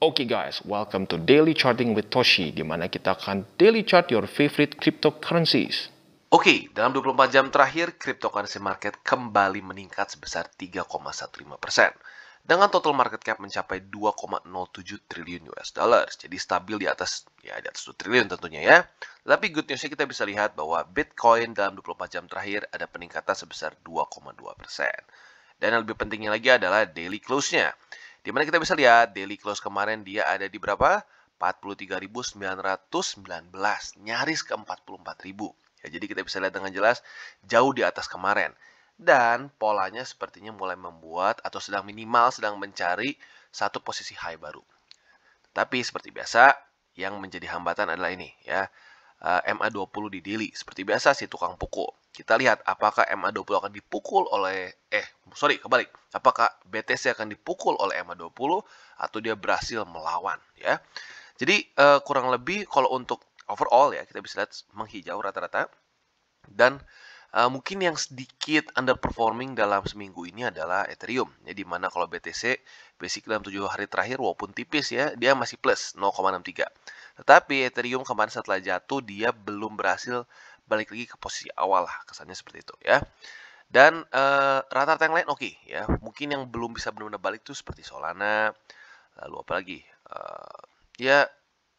Oke guys, welcome to Daily Charting with Toshi, di mana kita akan daily chart your favorite cryptocurrencies. Oke, dalam 24 jam terakhir, cryptocurrency market kembali meningkat sebesar 3,15%. Dengan total market cap mencapai 2,07 triliun US dollars. Jadi stabil di atas 2 triliun tentunya ya. Tapi good newsnya kita bisa lihat bahwa Bitcoin dalam 24 jam terakhir ada peningkatan sebesar 2,2%. Dan yang lebih pentingnya lagi adalah daily close-nya. Di mana kita bisa lihat daily close kemarin dia ada di berapa? 43.919, nyaris ke 44.000. Ya, jadi kita bisa lihat dengan jelas jauh di atas kemarin. Dan polanya sepertinya mulai membuat atau sedang mencari satu posisi high baru. Tapi seperti biasa, yang menjadi hambatan adalah ini ya. MA20 di daily. Seperti biasa si tukang pukul. Kita lihat apakah MA20 akan dipukul oleh kebalik. Apakah BTC akan dipukul oleh MA20 atau dia berhasil melawan ya. Jadi kurang lebih kalau untuk overall ya kita bisa lihat menghijau rata-rata. Dan mungkin yang sedikit underperforming dalam seminggu ini adalah Ethereum. Ya, di mana kalau BTC basic dalam 7 hari terakhir walaupun tipis ya, dia masih plus 0,63. Tetapi Ethereum kemarin setelah jatuh dia belum berhasil balik lagi ke posisi awal lah, kesannya seperti itu ya. Dan rata-rata yang lain oke ya. Mungkin yang belum bisa benar-benar balik itu seperti Solana, lalu apa lagi? Ya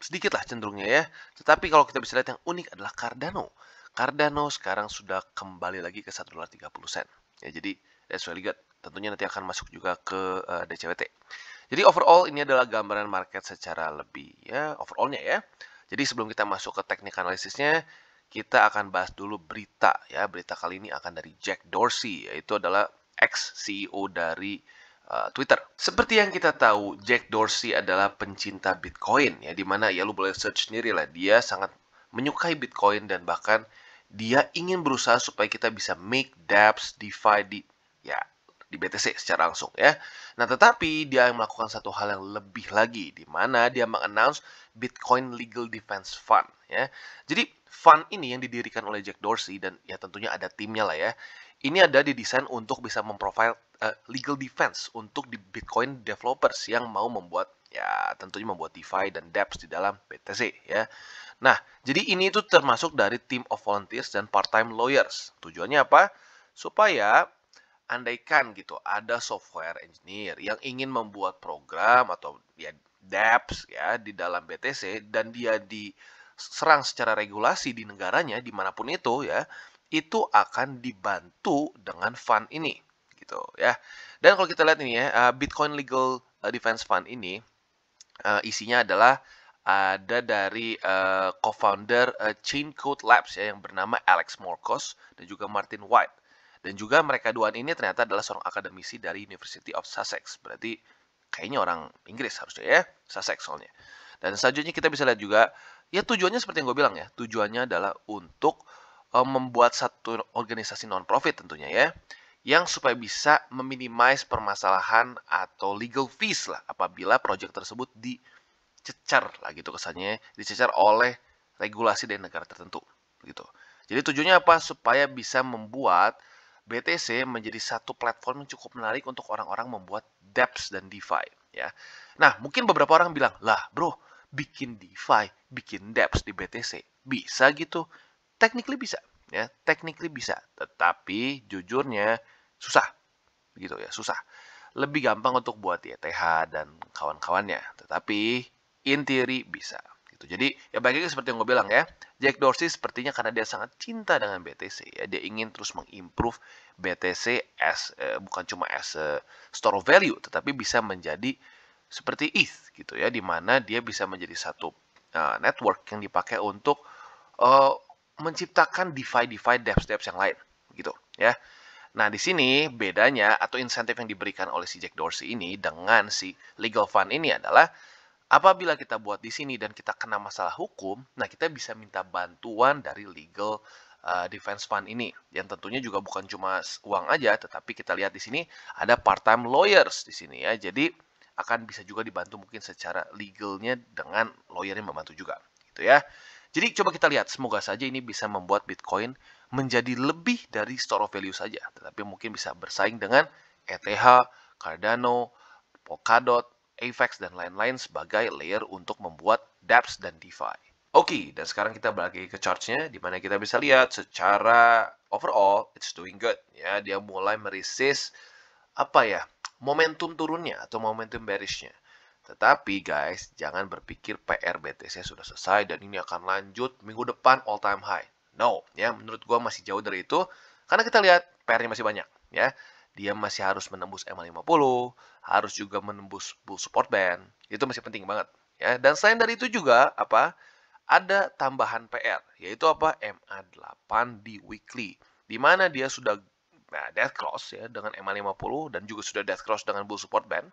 sedikit lah cenderungnya ya. Tetapi kalau kita bisa lihat yang unik adalah Cardano. Cardano sekarang sudah kembali lagi ke $1.30. Ya, jadi that's really good. Tentunya nanti akan masuk juga ke DCWT. Jadi overall ini adalah gambaran market secara lebih ya overallnya ya. Jadi sebelum kita masuk ke teknik analisisnya, kita akan bahas dulu berita ya. Berita kali ini akan dari Jack Dorsey, yaitu adalah ex-CEO dari Twitter. Seperti yang kita tahu, Jack Dorsey adalah pencinta Bitcoin ya, dimana ya lu boleh search sendiri lah, dia sangat menyukai Bitcoin dan bahkan dia ingin berusaha supaya kita bisa make dApps, DeFi di BTC secara langsung ya. Nah, tetapi dia melakukan satu hal yang lebih lagi, di mana dia mengannounce Bitcoin Legal Defense Fund ya. Jadi fund ini yang didirikan oleh Jack Dorsey dan ya tentunya ada timnya lah ya. Ini ada didesain untuk bisa memprofile legal defense untuk di Bitcoin developers yang mau membuat ya tentunya membuat DeFi dan dApps di dalam BTC ya. Nah, jadi ini itu termasuk dari team of volunteers dan part-time lawyers. Tujuannya apa? Supaya andaikan gitu ada software engineer yang ingin membuat program atau ya dApps ya di dalam BTC dan dia diserang secara regulasi di negaranya dimanapun itu ya, itu akan dibantu dengan fund ini gitu ya. Dan kalau kita lihat ini ya, Bitcoin Legal Defense Fund ini isinya adalah ada dari co-founder Chain Code Labs ya yang bernama Alex Morkos dan juga Martin White. Dan juga mereka dua ini ternyata adalah seorang akademisi dari University of Sussex. Berarti kayaknya orang Inggris harusnya ya, Sussex soalnya. Dan selanjutnya kita bisa lihat juga, ya tujuannya seperti yang gue bilang ya, tujuannya adalah untuk membuat satu organisasi non-profit tentunya ya, yang supaya bisa meminimize permasalahan atau legal fees lah apabila project tersebut dicecar lah gitu kesannya, dicecar oleh regulasi dari negara tertentu gitu. Jadi tujuannya apa? Supaya bisa membuat BTC menjadi satu platform yang cukup menarik untuk orang-orang membuat dApps dan DeFi ya. Nah, mungkin beberapa orang bilang, "Lah, bro, bikin DeFi, bikin dApps di BTC bisa gitu?" Technically bisa ya, technically bisa. Tetapi jujurnya susah gitu ya, susah. Lebih gampang untuk buat ETH dan kawan-kawannya, tetapi in theory bisa gitu. Jadi ya bagi seperti yang gue bilang ya, Jack Dorsey sepertinya karena dia sangat cinta dengan BTC ya, dia ingin terus mengimprove BTC as bukan cuma as a store of value, tetapi bisa menjadi seperti ETH gitu ya, di mana dia bisa menjadi satu network yang dipakai untuk menciptakan DeFi dApps yang lain gitu ya. Nah, di sini bedanya atau insentif yang diberikan oleh si Jack Dorsey ini dengan si legal fund ini adalah apabila kita buat di sini dan kita kena masalah hukum, nah kita bisa minta bantuan dari legal defense fund ini. Yang tentunya juga bukan cuma uang aja, tetapi kita lihat di sini ada part-time lawyers di sini ya. Jadi akan bisa juga dibantu mungkin secara legalnya dengan lawyer yang membantu juga, gitu ya. Jadi coba kita lihat, semoga saja ini bisa membuat Bitcoin menjadi lebih dari store of value saja, tetapi mungkin bisa bersaing dengan ETH, Cardano, Polkadot, AVAX, dan lain-lain sebagai layer untuk membuat dApps dan DeFi. Oke, dan sekarang kita balik lagi ke charts-nya, di mana kita bisa lihat secara overall, it's doing good. Ya, dia mulai meresist momentum turunnya atau momentum bearish-nya. Tetapi guys, jangan berpikir PR BTC sudah selesai dan ini akan lanjut minggu depan all time high. No, ya menurut gua masih jauh dari itu karena kita lihat PR-nya masih banyak, ya. Dia masih harus menembus MA50, harus juga menembus bull support band. Itu masih penting banget, ya. Dan selain dari itu juga ada tambahan PR, yaitu MA8 di weekly, di mana dia sudah death cross ya dengan MA50 dan juga sudah death cross dengan bull support band.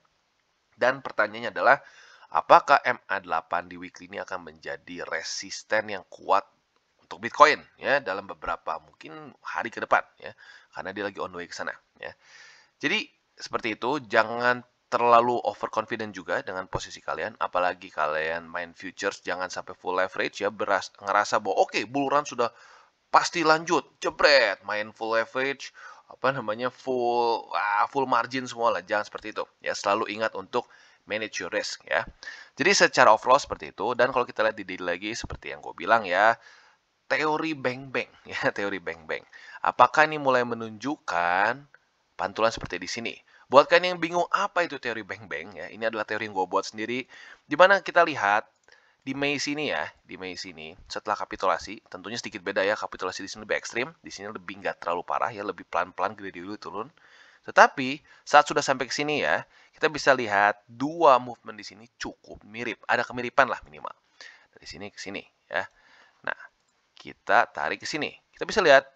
Dan pertanyaannya adalah, apakah MA8 di weekly ini akan menjadi resisten yang kuat untuk Bitcoin ya dalam beberapa mungkin hari ke depan ya, karena dia lagi on the way ke sana ya. Jadi seperti itu, jangan terlalu overconfident juga dengan posisi kalian, apalagi kalian main futures, jangan sampai full leverage ya, ngerasa bahwa oke, bull run sudah pasti lanjut, jebret, main full leverage, full margin semua lah, jangan seperti itu ya. Selalu ingat untuk manage your risk ya. Jadi secara overall seperti itu, dan kalau kita lihat di daily lagi seperti yang gue bilang ya, teori bang-bang ya, teori bang-bang. Apakah ini mulai menunjukkan pantulan seperti di sini? Buat kalian yang bingung apa itu teori bang-bang ya, ini adalah teori yang gue buat sendiri, di mana kita lihat di Mei sini ya, di Mei sini setelah kapitulasi, tentunya sedikit beda ya, kapitulasi di sini lebih ekstrim, di sini lebih nggak terlalu parah ya, lebih pelan-pelan gede dulu turun. Tetapi saat sudah sampai ke sini ya, kita bisa lihat dua movement di sini cukup mirip, ada kemiripan lah minimal dari sini ke sini ya. Nah, kita tarik ke sini, kita bisa lihat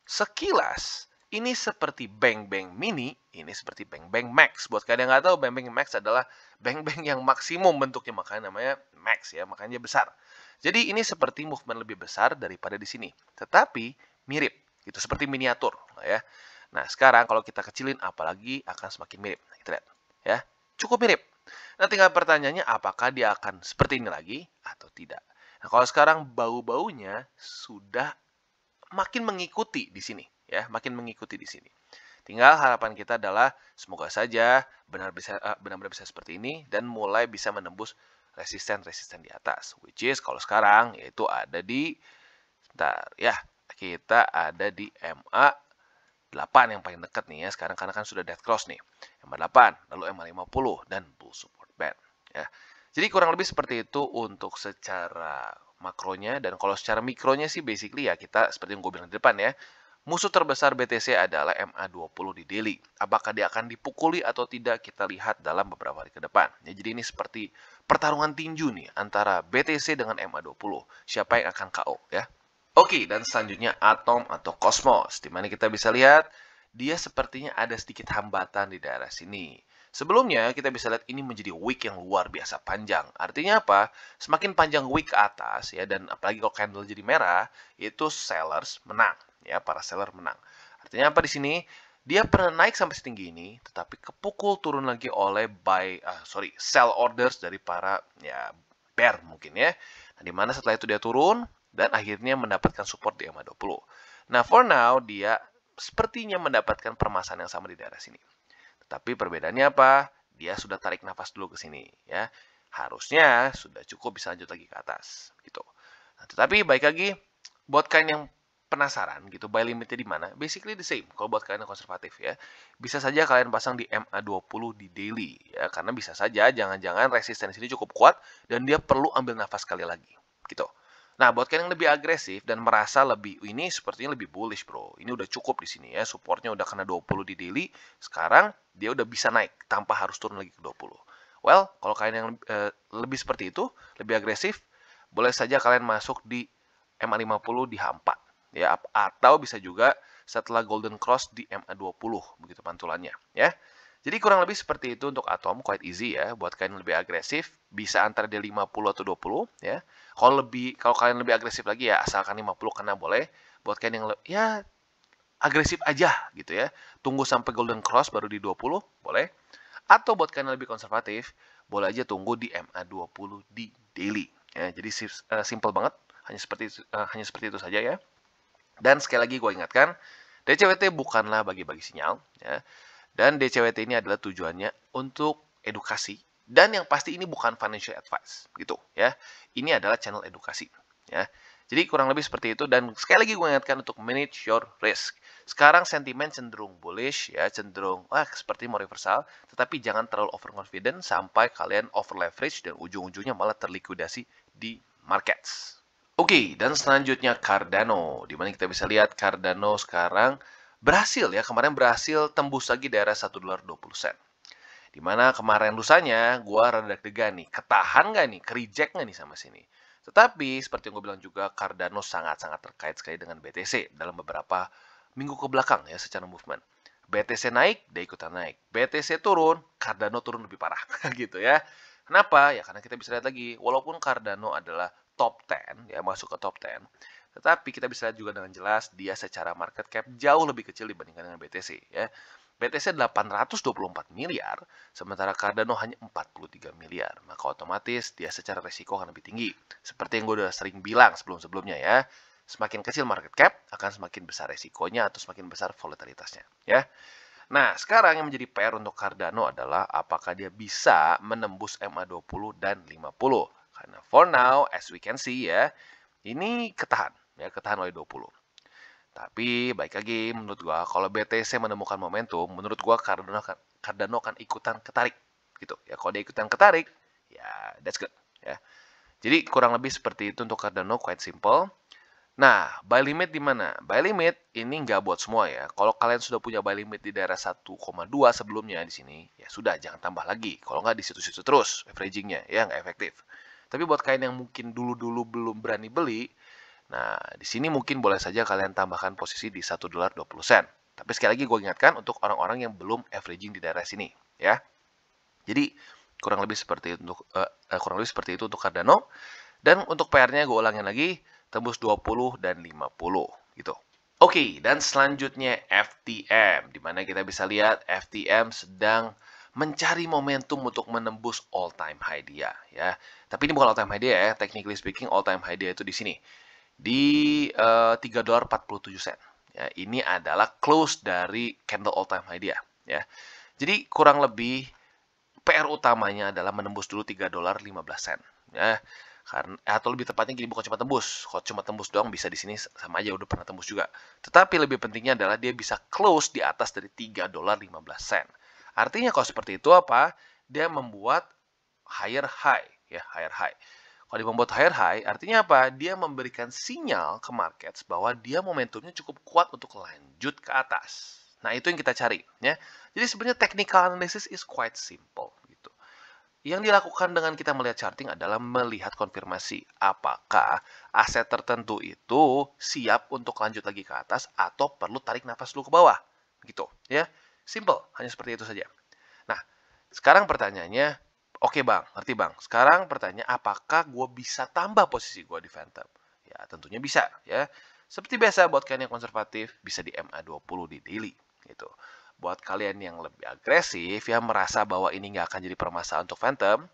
sekilas ini seperti bang-bang mini, ini seperti bang-bang max. Buat kalian yang nggak tahu, bang-bang max adalah bang-bang yang maksimum bentuknya, makanya namanya max ya, makanya besar. Jadi ini seperti movement lebih besar daripada di sini, tetapi mirip, gitu, seperti miniatur ya. Nah sekarang kalau kita kecilin, apalagi akan semakin mirip. Nah, kita lihat ya, cukup mirip. Nah tinggal pertanyaannya, apakah dia akan seperti ini lagi atau tidak? Nah kalau sekarang bau-baunya sudah makin mengikuti di sini ya, makin mengikuti di sini. Tinggal harapan kita adalah semoga saja benar-benar bisa seperti ini dan mulai bisa menembus resisten-resisten di atas, which is kalau sekarang yaitu ada di kita ada di MA8 yang paling dekat nih ya sekarang, karena kan sudah dead cross nih. MA8, lalu MA50 dan bull support band ya. Jadi kurang lebih seperti itu untuk secara makronya, dan kalau secara mikronya sih basically ya kita seperti yang gue bilang di depan ya. Musuh terbesar BTC adalah MA20 di daily. Apakah dia akan dipukuli atau tidak, kita lihat dalam beberapa hari ke depan. Ya, jadi ini seperti pertarungan tinju nih antara BTC dengan MA20. Siapa yang akan KO ya. Oke, dan selanjutnya Atom atau Cosmos, di mana kita bisa lihat dia sepertinya ada sedikit hambatan di daerah sini. Sebelumnya kita bisa lihat ini menjadi wick yang luar biasa panjang. Artinya apa? Semakin panjang wick ke atas ya, dan apalagi kalau candle jadi merah, itu sellers menang ya, para seller menang. Artinya apa di sini? Dia pernah naik sampai setinggi ini, tetapi kepukul turun lagi oleh sell orders dari para ya bear mungkin ya. Nah, di mana setelah itu dia turun dan akhirnya mendapatkan support di MA20. Nah, for now dia sepertinya mendapatkan permasalahan yang sama di daerah sini. Tetapi perbedaannya apa? Dia sudah tarik nafas dulu ke sini ya. Harusnya sudah cukup bisa lanjut lagi ke atas gitu. Nah, tetapi baik lagi buat kalian yang penasaran gitu, buy limitnya di mana? Basically the same kalau buat kalian yang konservatif ya. Bisa saja kalian pasang di MA20 di daily ya, karena bisa saja jangan-jangan resistensi ini cukup kuat dan dia perlu ambil nafas sekali lagi gitu. Nah, buat kalian yang lebih agresif dan merasa ini sepertinya lebih bullish, bro. Ini udah cukup di sini ya, supportnya udah kena 20 di daily. Sekarang dia udah bisa naik tanpa harus turun lagi ke 20. Well, kalau kalian yang lebih seperti itu, lebih agresif, boleh saja kalian masuk di MA50 di H4 ya, atau bisa juga setelah golden cross di MA20 begitu pantulannya ya. Jadi kurang lebih seperti itu untuk Atom, quite easy ya. Buat kalian yang lebih agresif, bisa antara dia 50 atau 20 ya. Kalau kalian lebih agresif lagi ya asalkan 50 kena boleh. Buat kalian yang agresif aja gitu ya, tunggu sampai golden cross baru di 20 boleh. Atau buat kalian yang lebih konservatif, boleh aja tunggu di MA20 di daily ya. Jadi simple banget, hanya seperti itu saja ya. Dan sekali lagi gue ingatkan, DCWT bukanlah bagi-bagi sinyal ya. Dan DCWT ini adalah tujuannya untuk edukasi Dan yang pasti ini bukan financial advice, gitu ya. Ini adalah channel edukasi, ya. Jadi kurang lebih seperti itu, dan sekali lagi gue ingatkan untuk manage your risk. Sekarang sentimen cenderung bullish ya, cenderung seperti mau reversal, tetapi jangan terlalu overconfident sampai kalian over leverage dan ujung-ujungnya malah terlikuidasi di markets. Oke, dan selanjutnya Cardano, di mana kita bisa lihat Cardano sekarang berhasil ya, kemarin berhasil tembus lagi daerah $1.20. Dimana kemarin lusanya gue rada deg-degan nih, ketahan nggak nih, ke-reject nggak nih sama sini. Tetapi seperti yang gue bilang juga, Cardano sangat-sangat terkait sekali dengan BTC dalam beberapa minggu ke belakang ya secara movement. BTC naik, dia ikutan naik. BTC turun, Cardano turun lebih parah gitu ya. Kenapa? Ya karena kita bisa lihat lagi, walaupun Cardano adalah top 10, ya masuk ke top 10, tetapi kita bisa lihat juga dengan jelas dia secara market cap jauh lebih kecil dibandingkan dengan BTC ya. BTC 824 miliar, sementara Cardano hanya 43 miliar. Maka otomatis dia secara resiko akan lebih tinggi. Seperti yang gue udah sering bilang sebelum-sebelumnya ya, semakin kecil market cap akan semakin besar resikonya atau semakin besar volatilitasnya. Ya. Nah, sekarang yang menjadi PR untuk Cardano adalah apakah dia bisa menembus MA20 dan 50. Karena for now, as we can see ya, ini ketahan oleh 20. Tapi baik lagi menurut gua kalau BTC menemukan momentum, menurut gua Cardano akan ikutan ketarik gitu. Ya kalau dia ikutan ketarik, ya that's good ya. Jadi kurang lebih seperti itu untuk Cardano, quite simple. Nah, buy limit di mana? Buy limit ini nggak buat semua ya. Kalau kalian sudah punya buy limit di daerah 1,2 sebelumnya di sini, ya sudah jangan tambah lagi. Kalau nggak di situ-situ terus averagingnya, ya nggak efektif. Tapi buat kalian yang mungkin dulu-dulu belum berani beli, nah, di sini mungkin boleh saja kalian tambahkan posisi di $1.20. Tapi sekali lagi gue ingatkan untuk orang-orang yang belum averaging di daerah sini, ya. Jadi kurang lebih seperti itu untuk Cardano. Dan untuk PR-nya gue ulangin lagi, tembus 20 dan 50 gitu. Oke, dan selanjutnya FTM, di mana kita bisa lihat FTM sedang mencari momentum untuk menembus all time high dia ya. Tapi ini bukan all time high dia ya, technically speaking all time high dia itu di sini di $3.47. Ya, ini adalah close dari candle all time high dia. Ya, jadi kurang lebih PR utamanya adalah menembus dulu $3.15. Ya, karena atau lebih tepatnya gini, bukan cuma tembus. Kalau cuma tembus doang bisa di sini sama aja udah pernah tembus juga. Tetapi lebih pentingnya adalah dia bisa close di atas dari $3.15. Artinya kalau seperti itu apa? Dia membuat higher high ya, higher high. Kalau dia membuat higher high, artinya apa? Dia memberikan sinyal ke markets bahwa dia momentumnya cukup kuat untuk lanjut ke atas. Nah, itu yang kita cari. Ya. Jadi sebenarnya technical analysis is quite simple. Gitu. Yang dilakukan dengan kita melihat charting adalah melihat konfirmasi apakah aset tertentu itu siap untuk lanjut lagi ke atas atau perlu tarik nafas dulu ke bawah. Gitu. Ya. Simple. Hanya seperti itu saja. Nah, sekarang pertanyaannya, oke bang, ngerti bang. Sekarang pertanyaan, apakah gue bisa tambah posisi gue di Phantom? Ya tentunya bisa ya. Seperti biasa buat kalian yang konservatif, bisa di MA20 di daily gitu. Buat kalian yang lebih agresif, ya merasa bahwa ini nggak akan jadi permasalahan untuk Phantom,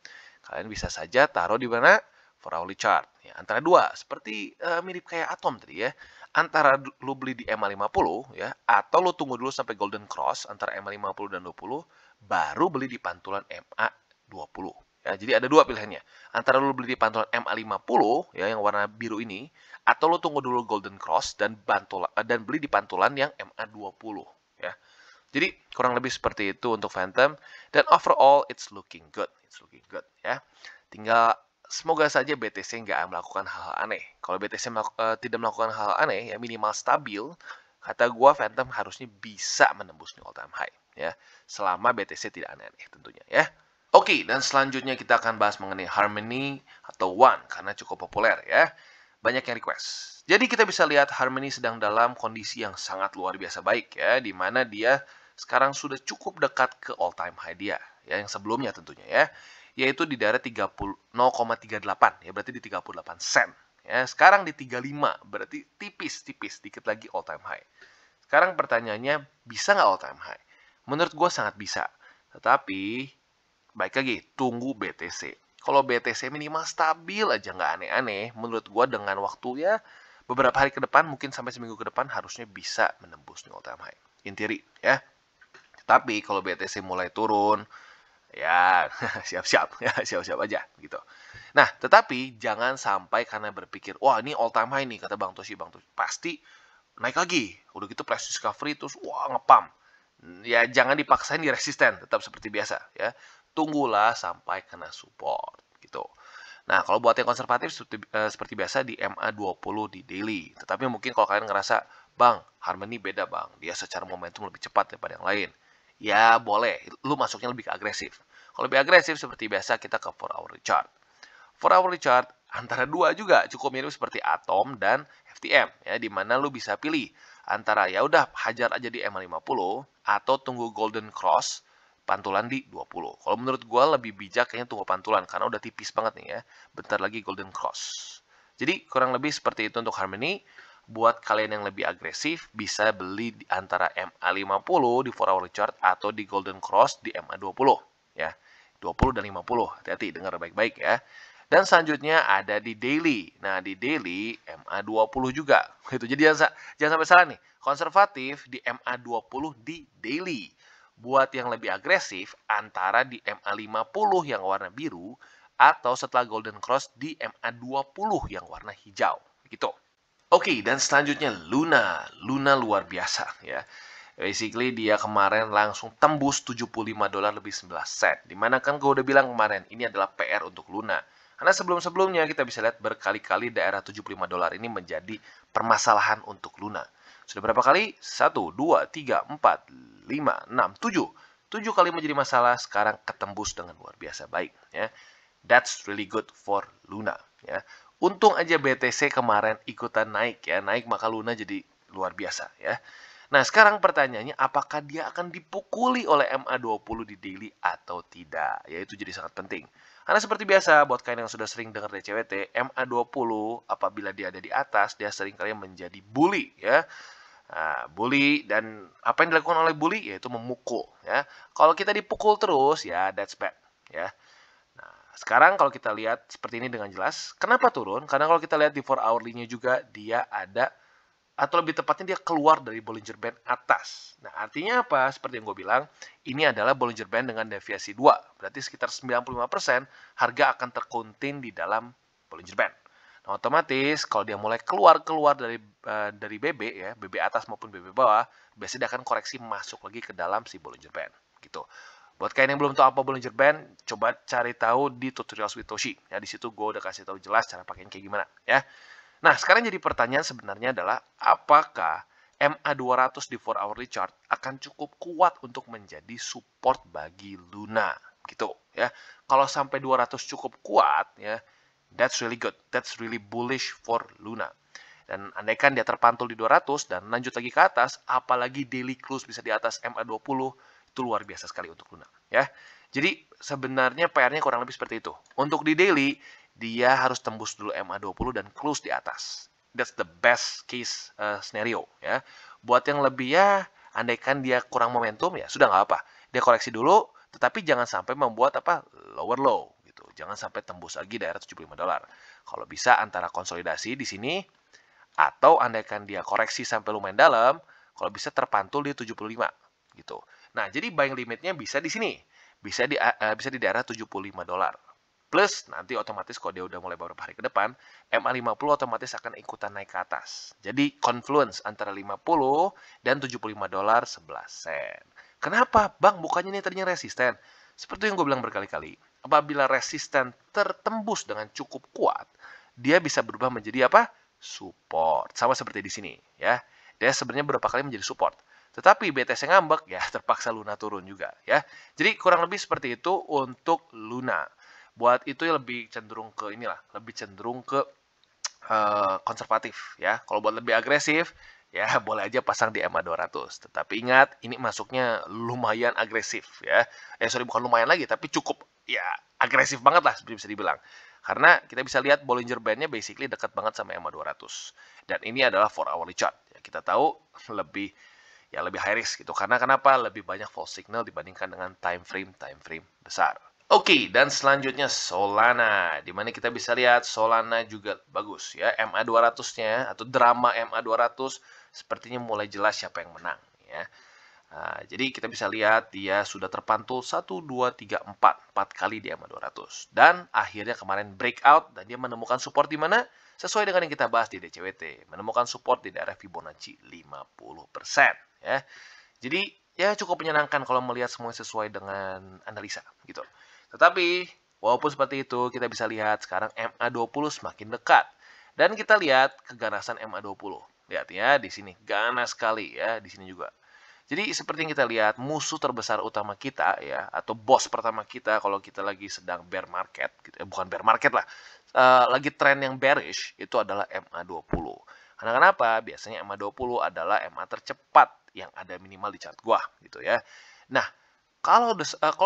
kalian bisa saja taruh di mana? For hourly chart. Ya, antara dua, seperti mirip kayak Atom tadi ya. Antara lu beli di MA50 ya, atau lu tunggu dulu sampai golden cross antara MA50 dan 20, baru beli di pantulan MA20. Ya, jadi ada dua pilihannya. Antara lu beli di pantulan MA50 ya yang warna biru ini, atau lu tunggu dulu golden cross dan beli di pantulan yang MA20 ya. Jadi kurang lebih seperti itu untuk Phantom, dan overall it's looking good. It's looking good ya. Tinggal semoga saja BTC nggak melakukan hal-hal aneh. Kalau BTC tidak melakukan hal aneh ya, minimal stabil, kata gua Phantom harusnya bisa menembus new all time high ya, selama BTC tidak aneh-aneh tentunya ya. Oke, dan selanjutnya kita akan bahas mengenai Harmony atau One karena cukup populer ya. Banyak yang request. Jadi kita bisa lihat Harmony sedang dalam kondisi yang sangat luar biasa baik ya, di mana dia sekarang sudah cukup dekat ke all time high dia ya, yang sebelumnya tentunya ya, yaitu di daerah 0,38 ya, berarti di 38 sen. Ya, sekarang di 35, berarti tipis-tipis dikit lagi all time high. Sekarang pertanyaannya, bisa nggak all time high? Menurut gue sangat bisa. Tetapi, baik lagi, tunggu BTC. Kalau BTC minimal stabil aja, nggak aneh-aneh, menurut gue dengan waktu ya, beberapa hari ke depan, mungkin sampai seminggu ke depan, harusnya bisa menembus new all time high. In theory, ya. Tapi kalau BTC mulai turun, Ya, siap-siap ya, siap-siap aja gitu. Nah, tetapi jangan sampai karena berpikir, wah ini all time high nih kata Bang Toshi, pasti naik lagi. Udah gitu price discovery terus wah ngepam. Ya jangan dipaksain di resisten, tetap seperti biasa ya. Tunggulah sampai kena support gitu. Nah, kalau buat yang konservatif seperti biasa di MA20 di daily. Tetapi mungkin kalau kalian ngerasa, Bang, Harmony beda Bang, dia secara momentum lebih cepat daripada yang lain. Ya boleh, lu masuknya lebih ke agresif. Kalau lebih agresif seperti biasa kita ke 4 hour chart. 4 hour chart antara dua juga cukup mirip seperti Atom dan FTM ya, di mana lu bisa pilih antara ya udah hajar aja di MA50 atau tunggu golden cross pantulan di 20. Kalau menurut gue lebih bijak kayaknya tunggu pantulan karena udah tipis banget nih ya. Bentar lagi golden cross. Jadi kurang lebih seperti itu untuk Harmony. Buat kalian yang lebih agresif bisa beli di antara MA50 di 4 hour chart atau di golden cross di MA20 ya. 20 dan 50. Hati-hati dengar baik-baik ya. Dan selanjutnya ada di daily. Nah, di daily MA20 juga. Gitu. Jadi jangan sampai salah nih. Konservatif di MA20 di daily. Buat yang lebih agresif antara di MA50 yang warna biru atau setelah golden cross di MA20 yang warna hijau. Gitu. Oke, dan selanjutnya Luna. Luna luar biasa ya. Basically dia kemarin langsung tembus $75 lebih 11 sen. Dimana kan gue udah bilang kemarin ini adalah PR untuk Luna. Karena sebelum-sebelumnya kita bisa lihat berkali-kali daerah $75 ini menjadi permasalahan untuk Luna. Sudah berapa kali? 1, 2, 3, 4, 5, 6, 7. 7 kali menjadi masalah, sekarang ketembus dengan luar biasa baik. Ya. That's really good for Luna. Ya. Untung aja BTC kemarin ikutan naik ya. Naik maka Luna jadi luar biasa ya. Nah sekarang pertanyaannya apakah dia akan dipukuli oleh MA20 di daily atau tidak. Ya itu jadi sangat penting. Karena seperti biasa buat kalian yang sudah sering dengar DCWT, MA20 apabila dia ada di atas dia sering kali menjadi bully ya. Nah, bully dan apa yang dilakukan oleh bully yaitu memukul ya. Kalau kita dipukul terus ya that's bad ya. Sekarang kalau kita lihat seperti ini dengan jelas, kenapa turun? Karena kalau kita lihat di 4 hourly-nya juga dia ada, atau lebih tepatnya dia keluar dari Bollinger Band atas. Nah artinya apa? Seperti yang gue bilang, ini adalah Bollinger Band dengan deviasi 2. Berarti sekitar 95% harga akan terkontain di dalam Bollinger Band. Nah otomatis kalau dia mulai keluar dari BB ya, BB atas maupun BB bawah, biasanya dia akan koreksi masuk lagi ke dalam si Bollinger Band. Gitu. Buat kalian yang belum tahu apa Bollinger Band, coba cari tahu di Tutorials with Toshi. Ya, di situ gue udah kasih tahu jelas cara pakainya kayak gimana. Ya. Nah, sekarang jadi pertanyaan sebenarnya adalah, apakah MA200 di 4 hourly chart akan cukup kuat untuk menjadi support bagi Luna? Gitu, ya. Kalau sampai 200 cukup kuat, ya, that's really good. That's really bullish for Luna. Dan andaikan dia terpantul di 200 dan lanjut lagi ke atas, apalagi daily close bisa di atas MA20, itu luar biasa sekali untuk Luna ya. Jadi sebenarnya PR-nya kurang lebih seperti itu. Untuk di daily dia harus tembus dulu MA20 dan close di atas. That's the best case scenario ya. Buat yang lebih ya andaikan dia kurang momentum ya sudah nggak apa. Dia koreksi dulu tetapi jangan sampai membuat apa lower low gitu. Jangan sampai tembus lagi daerah $75. Kalau bisa antara konsolidasi di sini atau andaikan dia koreksi sampai lumayan dalam, kalau bisa terpantul di 75 gitu. Nah, jadi buying limitnya bisa di sini. Bisa di daerah $75. Plus nanti otomatis kalau dia udah mulai beberapa hari ke depan, MA50 otomatis akan ikutan naik ke atas. Jadi confluence antara 50 dan $75 11 sen. Kenapa? Bang, bukannya ini tadinya resisten. Seperti yang gue bilang berkali-kali, apabila resisten tertembus dengan cukup kuat, dia bisa berubah menjadi apa? Support. Sama seperti di sini ya. Dia sebenarnya beberapa kali menjadi support. Tetapi BTC ngambek ya terpaksa Luna turun juga ya. Jadi kurang lebih seperti itu untuk Luna. Buat itu ya lebih cenderung ke inilah, lebih cenderung ke konservatif ya. Kalau buat lebih agresif ya boleh aja pasang di MA200. Tetapi ingat ini masuknya lumayan agresif ya. Sorry bukan lumayan lagi tapi cukup ya agresif banget lah bisa dibilang. Karena kita bisa lihat Bollinger Band-nya basically dekat banget sama MA200. Dan ini adalah 4 hourly chart. Ya, kita tahu lebih high risk gitu. Karena kenapa? Lebih banyak false signal dibandingkan dengan time frame besar. Oke, dan selanjutnya Solana. Dimana kita bisa lihat Solana juga bagus ya. MA200-nya atau drama MA200 sepertinya mulai jelas siapa yang menang ya. Nah, jadi kita bisa lihat dia sudah terpantul 1, 2, 3, 4 kali di EMA 200. Dan akhirnya kemarin breakout dan dia menemukan support di mana? Sesuai dengan yang kita bahas di DCWT. Menemukan support di daerah Fibonacci 50%. Ya. Jadi ya cukup menyenangkan kalau melihat semuanya sesuai dengan analisa gitu. Tetapi walaupun seperti itu kita bisa lihat sekarang MA20 semakin dekat. Dan kita lihat keganasan MA20. Lihat ya di sini ganas sekali ya di sini juga. Jadi seperti yang kita lihat, musuh terbesar utama kita ya, atau bos pertama kita kalau kita lagi sedang bear market, gitu, bukan bear market lah, lagi tren yang bearish, itu adalah MA20. Karena kenapa? Biasanya MA20 adalah MA tercepat yang ada minimal di chart gua, gitu ya. Nah, kalau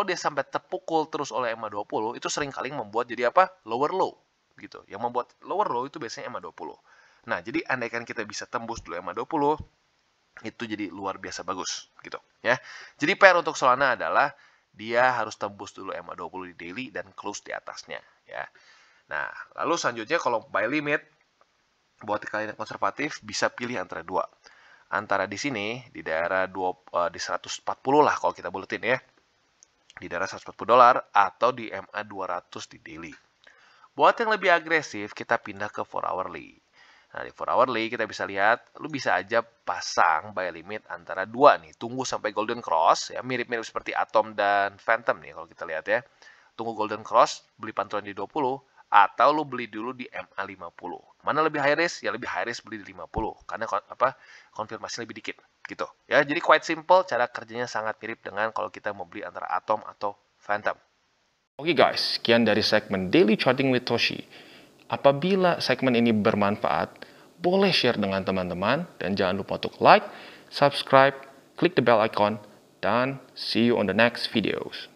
dia sampai terpukul terus oleh MA20, itu seringkali membuat jadi apa? Lower low, gitu. Yang membuat lower low itu biasanya MA20. Nah, jadi andaikan kita bisa tembus dulu MA20, itu jadi luar biasa bagus gitu ya. Jadi PR untuk Solana adalah dia harus tembus dulu MA20 di daily dan close di atasnya ya. Nah, lalu selanjutnya kalau buy limit buat kalian yang konservatif bisa pilih antara dua. Antara di sini di daerah di 140 lah kalau kita buletin ya. Di daerah $140 atau di MA200 di daily. Buat yang lebih agresif kita pindah ke 4 hourly. Nah, di 4 hourly kita bisa lihat, lu bisa aja pasang buy limit antara dua nih. Tunggu sampai golden cross, ya mirip-mirip seperti Atom dan Phantom nih kalau kita lihat ya. Tunggu golden cross, beli pantulan di 20, atau lu beli dulu di MA50. Mana lebih high risk? Ya lebih high risk beli di 50, karena konfirmasi lebih dikit gitu. Ya, jadi quite simple, cara kerjanya sangat mirip dengan kalau kita mau beli antara Atom atau Phantom. Oke guys, sekian dari segmen Daily Charting with Toshi. Apabila segmen ini bermanfaat, boleh share dengan teman-teman dan jangan lupa untuk like, subscribe, klik the bell icon, dan see you on the next videos.